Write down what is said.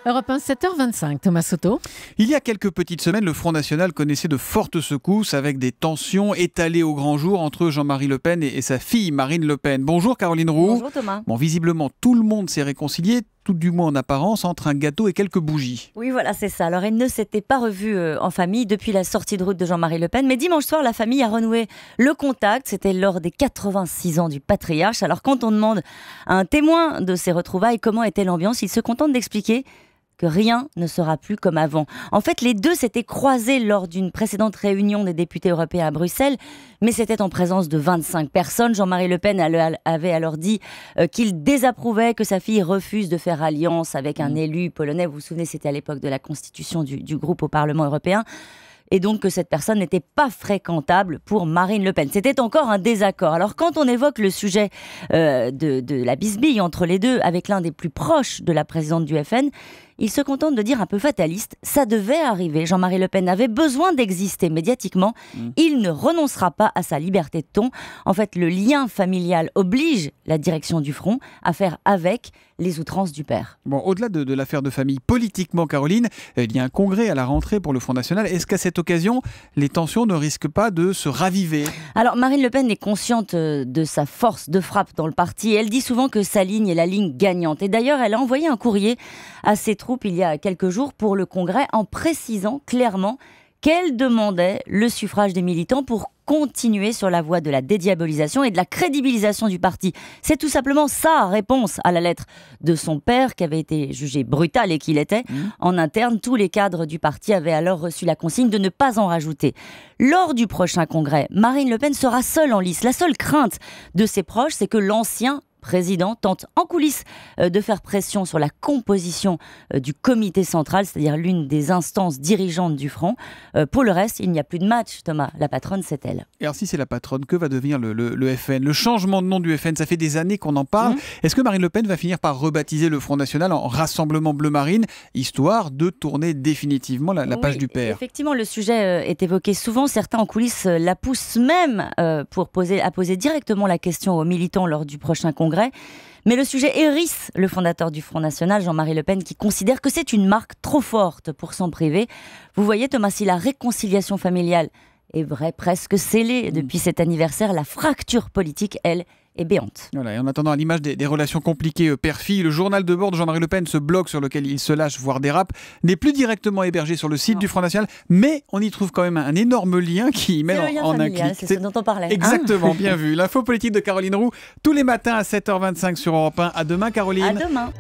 Europe 1, 7h25, Thomas Soto. Il y a quelques petites semaines, le Front National connaissait de fortes secousses avec des tensions étalées au grand jour entre Jean-Marie Le Pen et sa fille Marine Le Pen. Bonjour Caroline Roux. Bonjour Thomas. Bon, visiblement, tout le monde s'est réconcilié, tout du moins en apparence, entre un gâteau et quelques bougies. Oui, voilà, c'est ça. Alors, ils ne s'étaient pas revus en famille depuis la sortie de route de Jean-Marie Le Pen. Mais dimanche soir, la famille a renoué le contact. C'était lors des 86 ans du patriarche. Alors, quand on demande à un témoin de ces retrouvailles comment était l'ambiance, il se contente d'expliquer que rien ne sera plus comme avant. En fait, les deux s'étaient croisés lors d'une précédente réunion des députés européens à Bruxelles, mais c'était en présence de 25 personnes. Jean-Marie Le Pen avait alors dit qu'il désapprouvait que sa fille refuse de faire alliance avec un élu polonais. Vous vous souvenez, c'était à l'époque de la constitution du groupe au Parlement européen. Et donc que cette personne n'était pas fréquentable pour Marine Le Pen. C'était encore un désaccord. Alors quand on évoque le sujet de la bisbille entre les deux avec l'un des plus proches de la présidente du FN, il se contente de dire un peu fataliste, ça devait arriver. Jean-Marie Le Pen avait besoin d'exister médiatiquement. Il ne renoncera pas à sa liberté de ton. En fait, le lien familial oblige la direction du Front à faire avec les outrances du père. Bon, au-delà de l'affaire de famille, politiquement, Caroline, il y a un congrès à la rentrée pour le Front National. Est-ce qu'à cette occasion, les tensions ne risquent pas de se raviver ? Alors, Marine Le Pen est consciente de sa force de frappe dans le parti. Elle dit souvent que sa ligne est la ligne gagnante. Et d'ailleurs, elle a envoyé un courrier à ses troupes il y a quelques jours pour le congrès en précisant clairement qu'elle demandait le suffrage des militants pour continuer sur la voie de la dédiabolisation et de la crédibilisation du parti. C'est tout simplement sa réponse à la lettre de son père qui avait été jugé brutal et qu'il était. En interne, tous les cadres du parti avaient alors reçu la consigne de ne pas en rajouter. Lors du prochain congrès, Marine Le Pen sera seule en lice. La seule crainte de ses proches, c'est que l'ancien président tente en coulisses de faire pression sur la composition du comité central, c'est-à-dire l'une des instances dirigeantes du Front. Pour le reste, il n'y a plus de match, Thomas. La patronne, c'est elle. Et alors si c'est la patronne, que va devenir le FN ? Le changement de nom du FN, ça fait des années qu'on en parle. Est-ce que Marine Le Pen va finir par rebaptiser le Front National en Rassemblement Bleu Marine, histoire de tourner définitivement la page du père ? Effectivement, le sujet est évoqué souvent. Certains en coulisses la poussent même à poser directement la question aux militants lors du prochain congrès. Mais le sujet hérisse le fondateur du Front National, Jean-Marie Le Pen, qui considère que c'est une marque trop forte pour s'en priver. Vous voyez, Thomas, si la réconciliation familiale est vraie, presque scellée depuis cet anniversaire, la fracture politique, elle, est béante. Voilà, et en attendant, à l'image des relations compliquées père-fille, le journal de bord de Jean-Marie Le Pen, ce blog sur lequel il se lâche, voire dérape, n'est plus directement hébergé sur le site du Front National, mais on y trouve quand même un énorme lien qui mène en un clic. C'est ce dont on parlait. Exactement, bien vu. L'info politique de Caroline Roux, tous les matins à 7h25 sur Europe 1. À demain, Caroline. À demain.